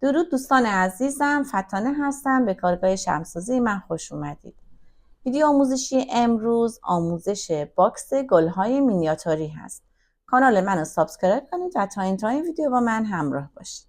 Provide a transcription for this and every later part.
درود دوستان عزیزم، فتانه هستم. به کارگاه شمسازی من خوش اومدید. ویدیو آموزشی امروز آموزش باکس گل‌های مینیاتوری هست. کانال منو سابسکرایب کنید و تا انتهای ویدیو با من همراه باشید.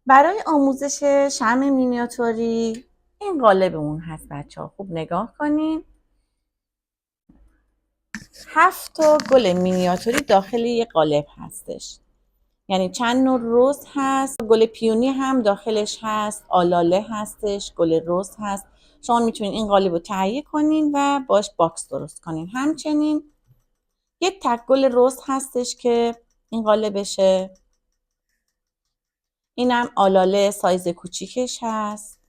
برای آموزش شمع مینیاتوری این قالبمون هست بچه‌ها. خوب نگاه کنید. 7 تا گل مینیاتوری داخل یک قالب هستش. یعنی چند نوع رز هست، گل پیونی هم داخلش هست، آلاله هستش، گل رز هست. شما میتونید این قالب رو تهیه کنین و باش باکس درست کنین. همچنین یک تک گل رز هستش که این قالبشه. اینم آلاله سایز کوچیکش هست.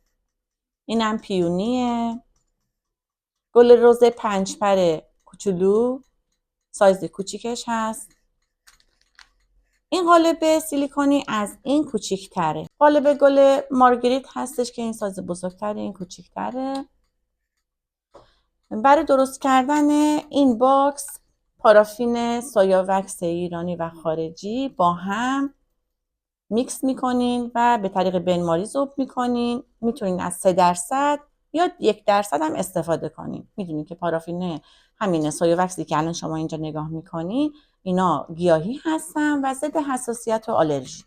اینم پیونیه. گل رز 5 پر کوچولو سایز کوچیکش هست. این قالب سیلیکونی از این کوچیک‌تره. قالب گل مارگریت هستش که این سایز بزرگتره، این کوچیک‌تره. برای درست کردن این باکس پارافین سویا وکس ایرانی و خارجی با هم میکس میکنین و به طریق بنماری ذوب میکنین. میتونین از 3% یا 1% هم استفاده کنین. میدونین که پارافین همین سویا وکسی که الان شما اینجا نگاه میکنین اینا گیاهی هستن و ضد حساسیت و آلرژی.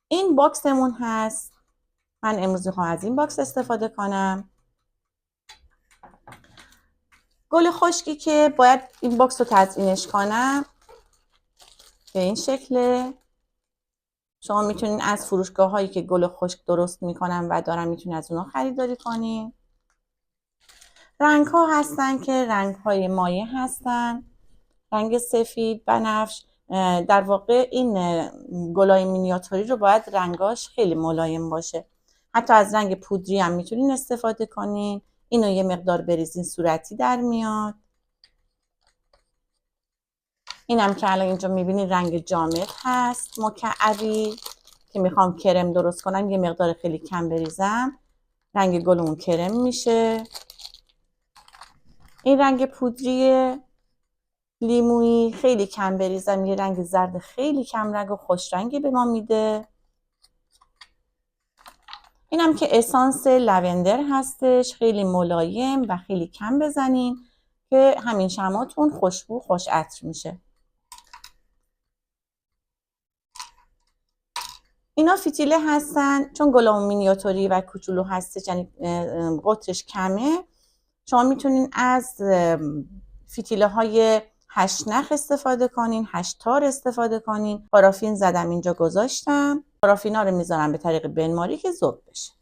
این باکسمون هست. من امروز میخوام از این باکس استفاده کنم. گل خشکی که باید این باکس رو تزیینش کنم به این شکله. شما میتونین از فروشگاه هایی که گل خشک درست میکنن و دارن میتونین از اونا خریداری کنین. رنگ ها هستن که رنگ های مایع هستن. رنگ سفید، بنفش. در واقع این گلای مینیاتوری رو باید رنگاش خیلی ملایم باشه. حتی از رنگ پودری هم میتونین استفاده کنین. اینو یه مقدار بریزین صورتی در میاد. اینم که الان اینجا میبینید رنگ جامد هست، مکعبی که میخوام کرم درست کنم. یه مقدار خیلی کم بریزم رنگ گلمون کرم میشه. این رنگ پودری لیمویی خیلی کم بریزم، یه رنگ زرد خیلی کم رنگ و خوش رنگی به ما میده. اینم که اسانس لوندر هستش، خیلی ملایم و خیلی کم بزنین که همین شمعاتون خوشبو خوش عطر میشه. اینا فتیله هستن. چون گلامون مینیاتوری و کوچولو هستش، یعنی قطرش کمه، شما میتونین از فتیله های 8 نخ استفاده کنین، 8 تار استفاده کنین. پارافین زدم اینجا گذاشتم. پارافینا رو میذارم به طریق بنماری که ذوب بشه.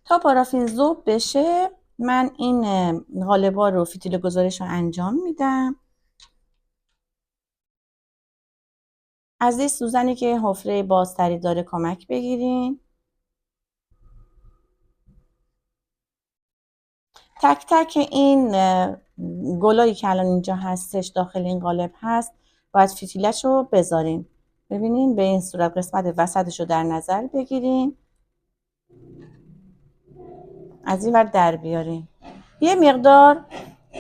تا پارافین ذوب بشه من این قالبا رو فتیله گذاریش رو انجام میدم. از این سوزنی که حفره بازتری داره کمک بگیرین. تک تک این گلایی که الان اینجا هستش داخل این قالب هست باید فتیلش رو بذارین. ببینین به این صورت قسمت وسطش رو در نظر بگیرین، از این ور در بیارین. یه مقدار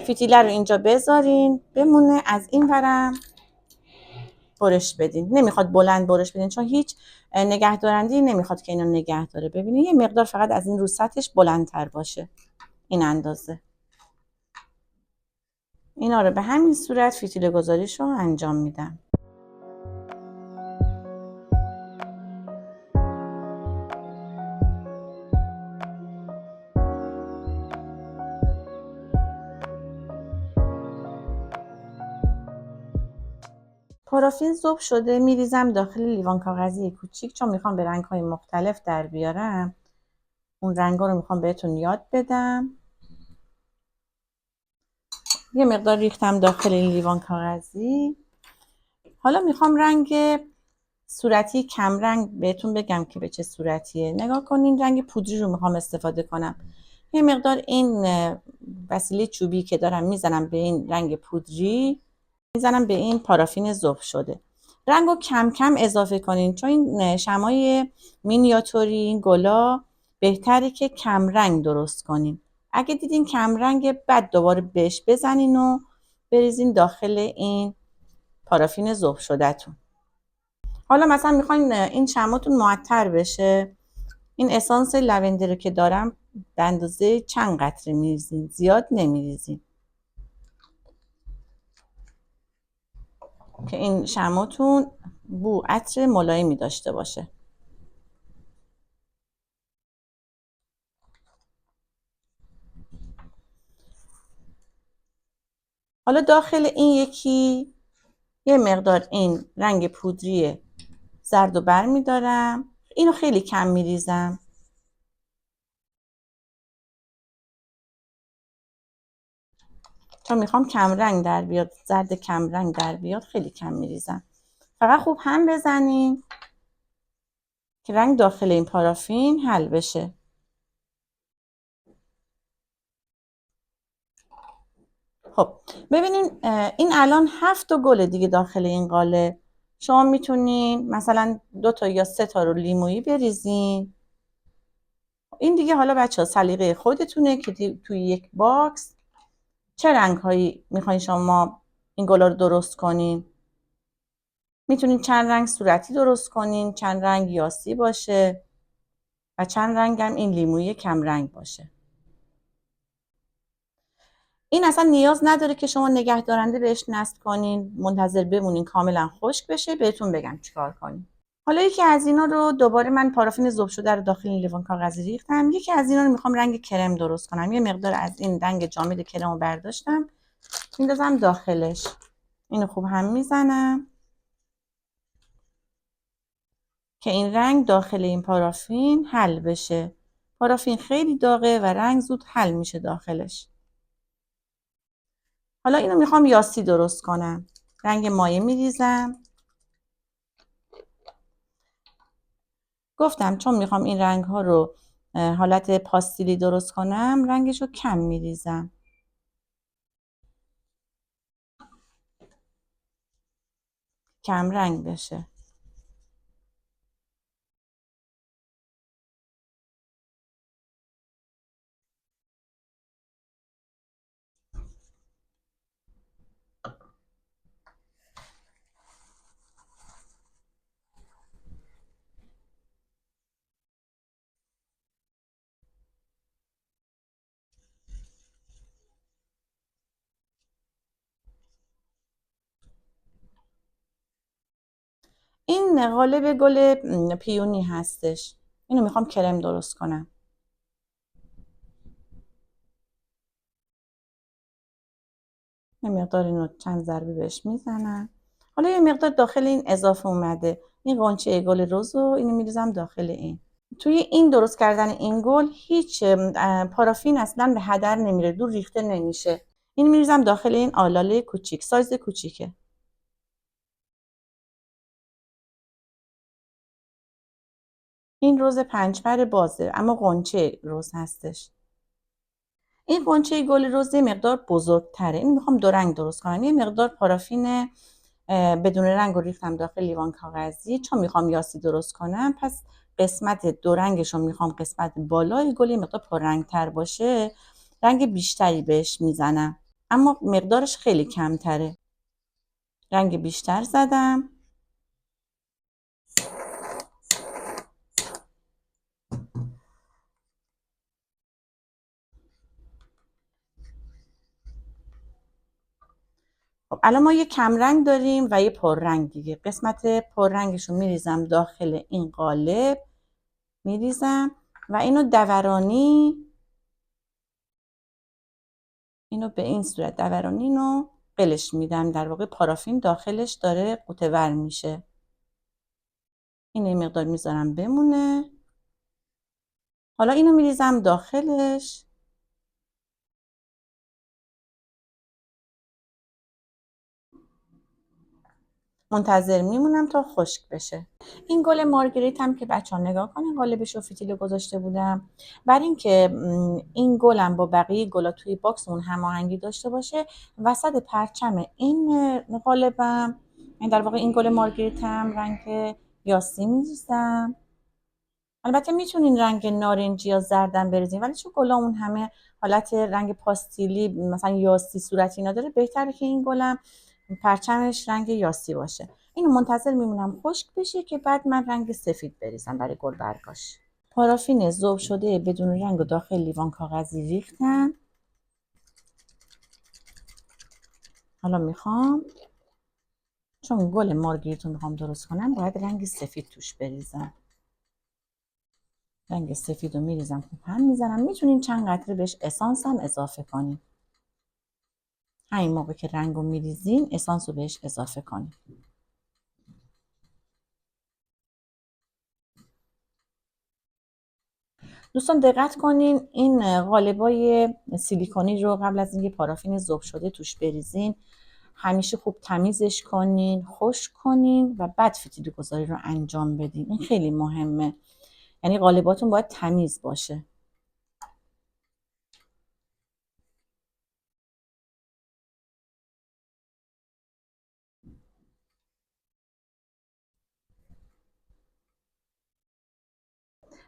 فتیله رو اینجا بذارین بمونه، از این ورم برش بدین. نمیخواد بلند برش بدین چون هیچ نگهدارندی نمیخواد که اینو نگه داره. ببینین یه مقدار فقط از این رو سطحش بلندتر باشه، این اندازه. اینا رو به همین صورت فتیله گذاریش رو انجام میدم. پارافین ذوب شده میریزم داخل لیوان کاغذی کوچیک، چون میخوام به رنگ‌های مختلف در بیارم. اون رنگا رو میخوام بهتون یاد بدم. یه مقدار ریختم داخل این لیوان کاغذی. حالا میخوام رنگ صورتی کم رنگ بهتون بگم که به چه صورتیه. نگاه کنین رنگ پودری رو میخوام استفاده کنم. یه مقدار این وسیله چوبی که دارم میزنم به این رنگ پودری، میزنم به این پارافین ذوب شده. رنگو کم کم اضافه کنین چون این شمعای مینیاتوری، این گلا بهتره که کمرنگ درست کنین. اگه دیدین کمرنگ، بعد دوباره بهش بزنین و بریزین داخل این پارافین ذوب شده‌تون. حالا مثلا میخواین این شماتون معطر بشه، این اسانس لونده رو که دارم به اندازه چند قطره میریزین، زیاد نمیریزین که این شماتون بو عطر ملایمی داشته باشه. حالا داخل این یکی یه مقدار این رنگ پودری زرد و بر میدارم، اینو خیلی کم میریزم چون میخوام کم رنگ در بیاد، زرد کم رنگ در بیاد، خیلی کم میریزم. فقط خوب هم بزنین که رنگ داخل این پارافین حل بشه. خب ببینین این الان 7 تا گل دیگه داخل این قالب. شما میتونین مثلا 2 تا یا 3 تا رو لیمویی بریزین. این دیگه حالا بچه‌ها سلیقه خودتونه که توی یک باکس چه رنگ هایی میخواین شما این گلا رو درست کنین. میتونین چند رنگ صورتی درست کنین، چند رنگ یاسی باشه و چند رنگ هم این لیمویی کم رنگ باشه. این اصلا نیاز نداره که شما نگهدارنده بهش نصب کنین، منتظر بمونین کاملا خشک بشه بهتون بگم چیکار کنین. حالا یکی از اینا رو دوباره من پارافین ذوب شده رو داخل این لیوان کاغذی ریختم. یکی از اینا رو میخوام رنگ کرم درست کنم. یه مقدار از این رنگ جامد کرم رو برداشتم میندازم داخلش. اینو خوب هم میزنم که این رنگ داخل این پارافین حل بشه. پارافین خیلی داغه و رنگ زود حل میشه داخلش. حالا اینو میخوام یاسی درست کنم. رنگ مایع میریزم. گفتم چون میخوام این رنگ ها رو حالت پاستیلی درست کنم، رنگش رو کم میریزم. کم رنگ بشه. این قالب گل پیونی هستش. اینو میخوام کرم درست کنم. یه مقدار اینو چند ضربه بهش میزنم. حالا یه مقدار داخل این اضافه اومده. این قنچه گل رز رو اینو میریزم داخل این. توی این درست کردن این گل هیچ پارافین اصلا به هدر نمیره، دور ریخته نمیشه. این میریزم داخل این آلاله کوچیک، سایز کوچیکه. این رز پنجپر بازه اما قنچه رز هستش. این قنچه گل رز یه مقدار بزرگتره. این میخوام دو رنگ درست کنم. یه مقدار پارافین بدون رنگ رو ریختم داخل لیوان کاغذی چون میخوام یاسی درست کنم. پس قسمت دو رنگش رو میخوام قسمت بالای گل یه مقدار پررنگ تر باشه، رنگ بیشتری بهش میزنم اما مقدارش خیلی کمتره. رنگ بیشتر زدم. خب الان ما یه کمرنگ داریم و یه پررنگ دیگه. قسمت پررنگش رو میریزم داخل این قالب، میریزم و اینو دورانی، اینو به این صورت دورانی اینو قلش میدم. در واقع پارافین داخلش داره قوطه ور میشه. اینو این مقدار میذارم بمونه. حالا اینو میریزم داخلش. منتظر میمونم تا خشک بشه. این گل مارگریت هم که بچه‌ها نگاه کنین قالبش رو فتیل گذاشته بودم. برای اینکه این گلم با بقیه گلا توی باکسمون هماهنگی داشته باشه، وسط پرچم این قالبم، این در واقع این گل مارگریتم رنگ یاسی می‌ریزم. البته میتونین رنگ نارنجی یا زردم بریزین، ولی چون گلامون همه حالت رنگ پاستیلی مثلا یاسی صورتی اینا داره، بهتره که این گلم پرچمش رنگ یاسی باشه. اینو منتظر میمونم خشک بشه که بعد من رنگ سفید بریزم برای گل برگاش. پارافین ذوب شده بدون رنگ و داخل لیوان کاغذی ریختم. حالا میخوام، چون گل مارگریت رو میخوام درست کنم، باید رنگ سفید توش بریزم. رنگ سفید رو میریزم، خوب هم میزنم. میتونین چند قطره بهش اسانس هم اضافه کنین. همین موقع که رنگ رو میریزین اسانس رو بهش اضافه کنین. دوستان دقت کنین این قالبای سیلیکونی رو قبل از اینکه پارافین ذوب شده توش بریزین همیشه خوب تمیزش کنین، خشک کنین و بعد فتیل گذاری رو انجام بدین. این خیلی مهمه، یعنی قالباتون باید تمیز باشه.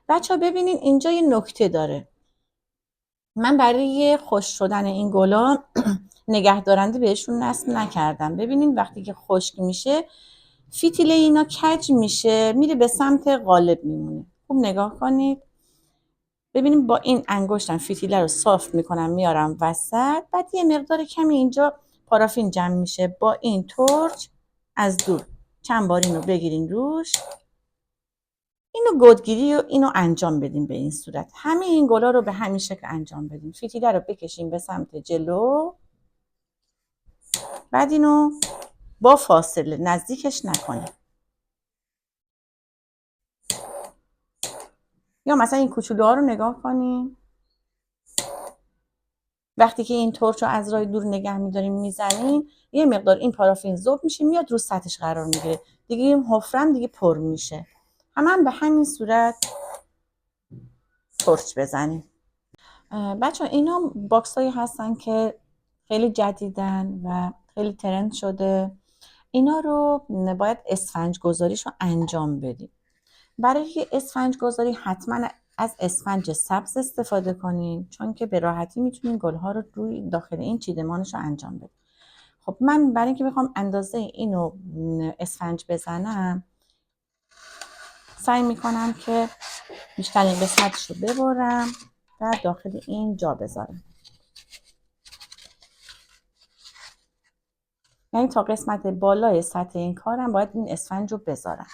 بچه‌ها ببینین اینجا یه نکته داره. من برای خشک شدن این گلا نگهدارنده بهشون نصب نکردم. ببینین وقتی که خشک میشه فتیل اینا کج میشه، میره به سمت قالب میمونه. خوب نگاه کنید. ببینیم با این انگشتم فتیله رو صاف میکنم میارم وسط، بعد یه مقدار کمی اینجا پارافین جمع میشه. با این ترش از دور چند بار اینو بگیرین روش، اینو گودگیری و اینو انجام بدیم. به این صورت همه این گلا رو به همین شکل انجام بدیم. فتیله رو بکشیم به سمت جلو، بعد اینو با فاصله نزدیکش نکنیم. یا مثلا این کوچولوها رو نگاه کنیم، وقتی که این ترش رو از راه دور نگه می‌داریم میزنیم یه مقدار این پارافین ذوب میشه میاد رو سطحش قرار میگیره، دیگه این حفرم دیگه پر میشه. هم به همین صورت ترش بزنیم. بچه اینا باکس هایی هستن که خیلی جدیدن و خیلی ترند شده. اینا رو باید اسفنج گذاریش رو انجام بدیم. برای اسفنج گذاری حتما از اسفنج سبز استفاده کنین، چون که به راحتی میتونین گلها رو روی داخل این چیدمانش رو انجام بدین. خب من برای اینکه بخوام اندازه اینو اسفنج بزنم سعی میکنم که بیشترین قسمتش رو ببرم و داخل این جا بذارم. یعنی تا قسمت بالای سطح این کارم باید این اسفنج رو بذارم.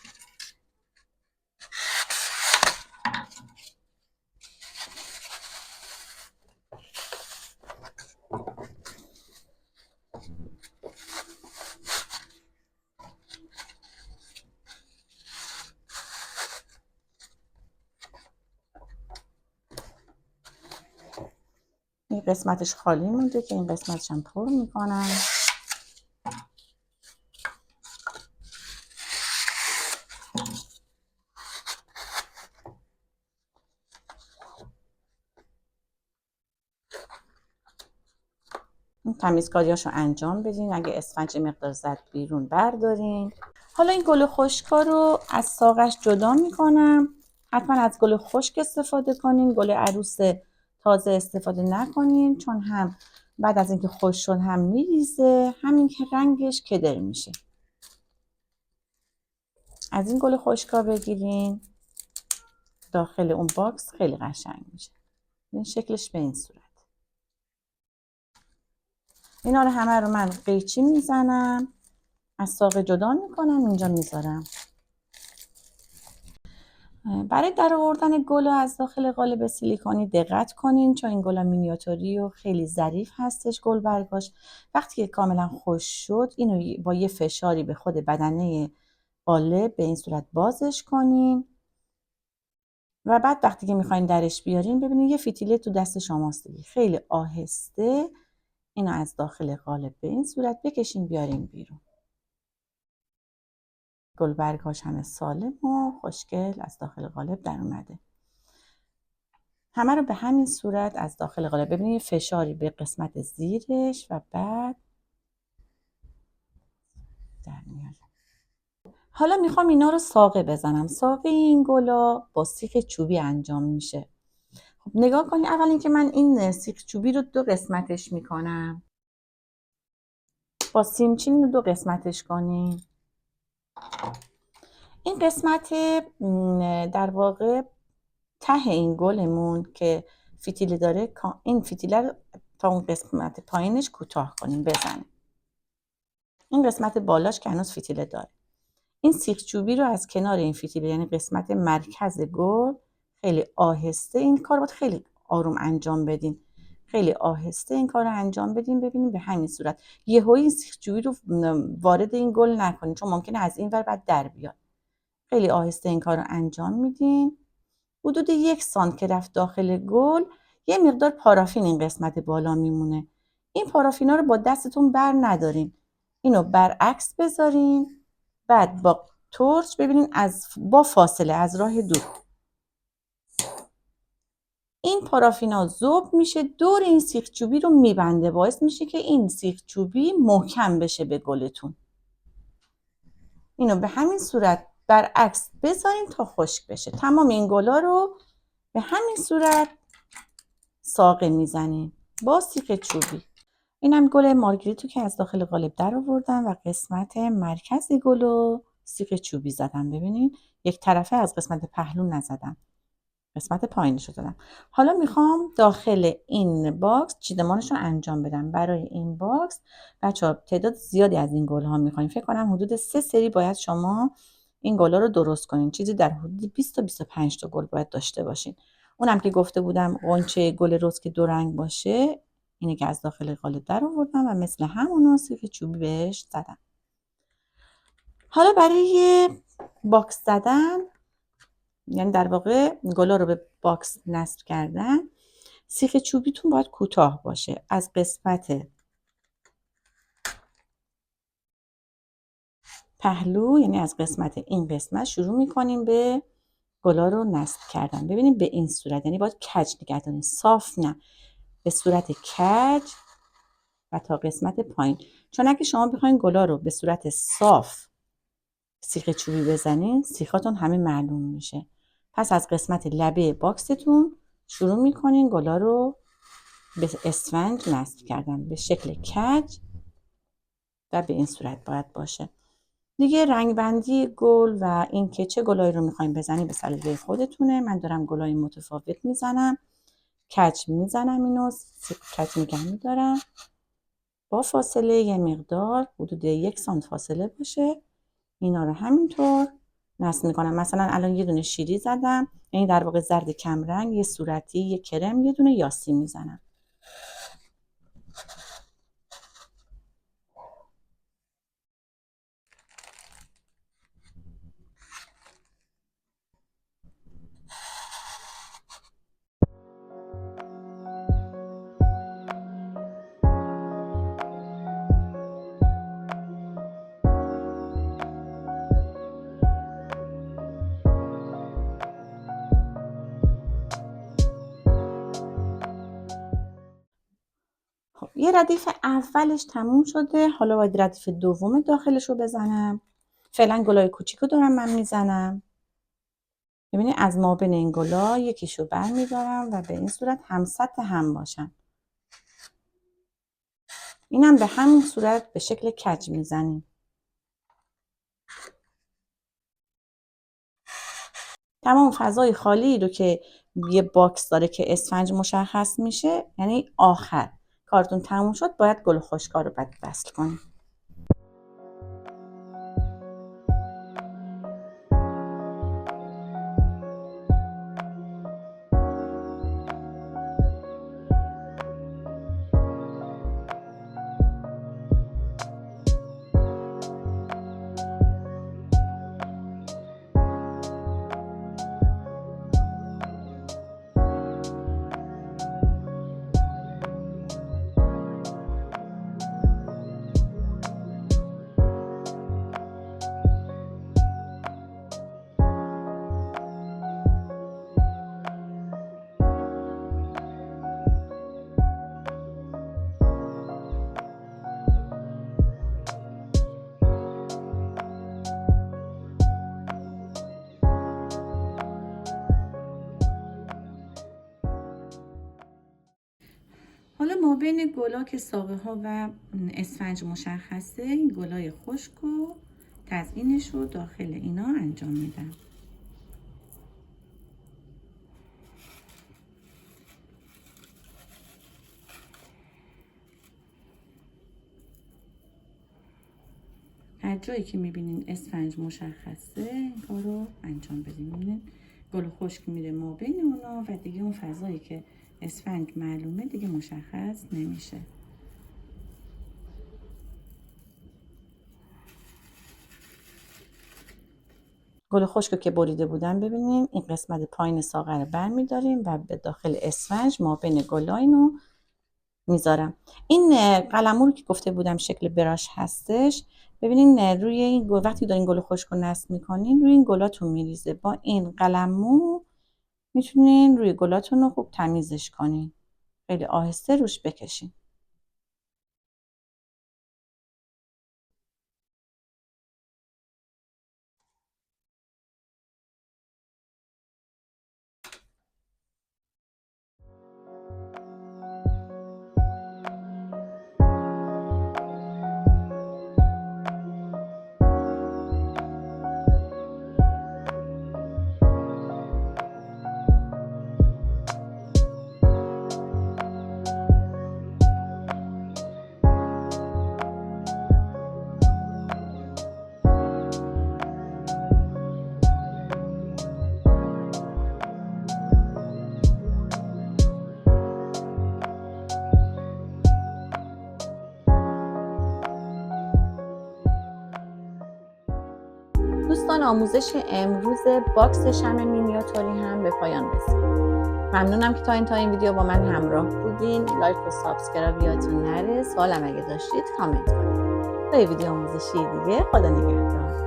این قسمتش خالی مونده که این قسمتش هم پر میکنم. تمیزکاریاشو انجام بدین. اگه اسفنج مقدار زد بیرون بردارین. حالا این گل خشکا رو از ساقش جدا میکنم. حتما از گل خشک استفاده کنین، گل عروس تازه استفاده نکنین، چون هم بعد از اینکه خشک شد هم میریزه، همین که رنگش کدر میشه. از این گل خشکا بگیرین داخل اون باکس خیلی قشنگ میشه. این شکلش به این صورت. اینا رو همه رو من قیچی میزنم، از ساق جدا میکنم، اینجا میذارم. برای در آوردن گل از داخل قالب سیلیکونی دقت کنین، چون این گل مینیاتوری و خیلی ظریف هستش گل برگاش. وقتی که کاملا خشک شد اینو با یه فشاری به خود بدنه قالب به این صورت بازش کنین و بعد وقتی که میخواین درش بیارین ببینید یه فتیله تو دست شماست دیگه. خیلی آهسته اینو از داخل قالب به این صورت بکشین بیارین بیرون. گل برگاش همه سالم و خوشگل از داخل قالب در اومده. همه رو به همین صورت از داخل قالب ببینید فشاری به قسمت زیرش و بعد در میاره. حالا میخوام اینا رو ساقه بزنم. ساقه این گلا با سیخ چوبی انجام میشه. خب نگاه کنید، اول اینکه من این سیخ چوبی رو 2 قسمتش میکنم. با سیمچین رو 2 قسمتش کنیم. این قسمت در واقع ته این گلمون که فتیله داره، این فتیله رو تا اون قسمت پایینش کوتاه کنیم بزنیم. این قسمت بالاش که هنوز فتیله داره. این سیخ چوبی رو از کنار این فتیله، یعنی قسمت مرکز گل، خیلی آهسته، این کار باید خیلی آروم انجام بدین. خیلی آهسته این کار رو انجام بدین. ببینیم به همین صورت. یهویی این سیخ چوبی رو وارد این گل نکنین، چون ممکنه از این ور بعد در بیاد. خیلی آهسته این کار رو انجام میدین. حدود 1 سانت که رفت داخل گل، یه مقدار پارافین این قسمت بالا میمونه. این پارافینا رو با دستتون بر ندارین. اینو برعکس بذارین. بعد با تورچ ببینین با فاصله از راه دور این پارافینا ذوب میشه، دور این سیخ چوبی رو میبنده، باعث میشه که این سیخ چوبی محکم بشه به گلتون. اینو به همین صورت برعکس بذارین تا خشک بشه. تمام این گلا رو به همین صورت ساقه میزنیم با سیخ چوبی. اینم گل مارگریتو که از داخل قالب در آوردم و قسمت مرکزی گلو سیخ چوبی زدم. ببینین یک طرفه از قسمت پهلو نزدم، قسمت پایینش رو زدم. حالا میخوام داخل این باکس چیدمانش رو انجام بدم. برای این باکس بچه‌ها تعداد زیادی از این گل ها میخوایم. فکر کنم حدود 3 سری باید شما این گلا رو درست کنین. چیزی در حدود 20 تا 25 تا گل باید داشته باشین. اونم که گفته بودم غنچه گل رز که 2 رنگ باشه، اینه که از داخل قالب در آوردم و مثل همون سیخ چوبی بهش زدم. حالا برای باکس زدن، یعنی در واقع گلا رو به باکس نصب کردن، سیخ چوبیتون باید کوتاه باشه. از قسمت پهلو، یعنی از قسمت این قسمت شروع میکنیم به گلا رو نصب کردن. ببینید به این صورت، یعنی باید کج نگه دارین، صاف نه، به صورت کج و تا قسمت پایین. چون اگه شما بخواین گلا رو به صورت صاف سیخ چوبی بزنین، سیخاتون همه معلوم میشه. پس از قسمت لبه باکستون شروع میکنین گلا رو به اسفنج نصب کردن به شکل کج و به این صورت باید باشه. دیگه رنگ بندی گل و این که چه گلایی رو میخوایم بزنیم به سلیقه خودتونه. من دارم گلای متفاوت میزنم، کج میزنم، اینو کج نگه میدارم با فاصله یه مقدار، حدود 1 سانت فاصله باشه. اینا رو همینطور نصب میکنم. مثلا الان یه دونه شیری زدم، یعنی در واقع زرد کمرنگ، یه صورتی، یه کرم، یه دونه یاسی میزنم. خب یه ردیف اولش تموم شده، حالا باید ردیف دوم داخلش رو بزنم. فعلا گلای کوچیکو دارم من میزنم. ببینید از مابین این گلا یکیشو برمیدارم و به این صورت هم سطح هم باشن. اینم به همین صورت به شکل کج میزنیم. تمام فضای خالی رو که یه باکس داره که اسفنج مشخص میشه، یعنی آخر کارتون تموم شد، باید گل خشکا رو بعد وصل کنیم. حالا ما بین گلا که ساقه ها و اسفنج مشخصه، این گلای خشک و تزیینش رو داخل اینا انجام میدم. هر جایی که میبینین اسفنج مشخصه این کار رو انجام بدین. میبینین گل خشک میره ما بین اونا و دیگه اون فضایی که اسفنج معلومه دیگه مشخص نمیشه. گل خشک که بریده بودن ببینین این قسمت پایین ساقه رو برمیداریم و به داخل اسفنج ما بین گلا اینو میذارم. این قلمو رو که گفته بودم شکل براش هستش، ببینین روی این گل وقتی دارین گل خشک رو نصب میکنین روی این گلاتون میریزه. با این قلمو میتونین روی گلاتون رو خوب تمیزش کنین، خیلی آهسته روش بکشین. دوستان آموزش امروز باکس شمع مینیاتوری هم به پایان رسید. ممنونم که تا این ویدیو با من همراه بودین. لایک و سابسکرایب یادتون نره. سوالم اگه داشتید کامنت کنید. تا ویدیو آموزشی دیگه، خدا نگهدار.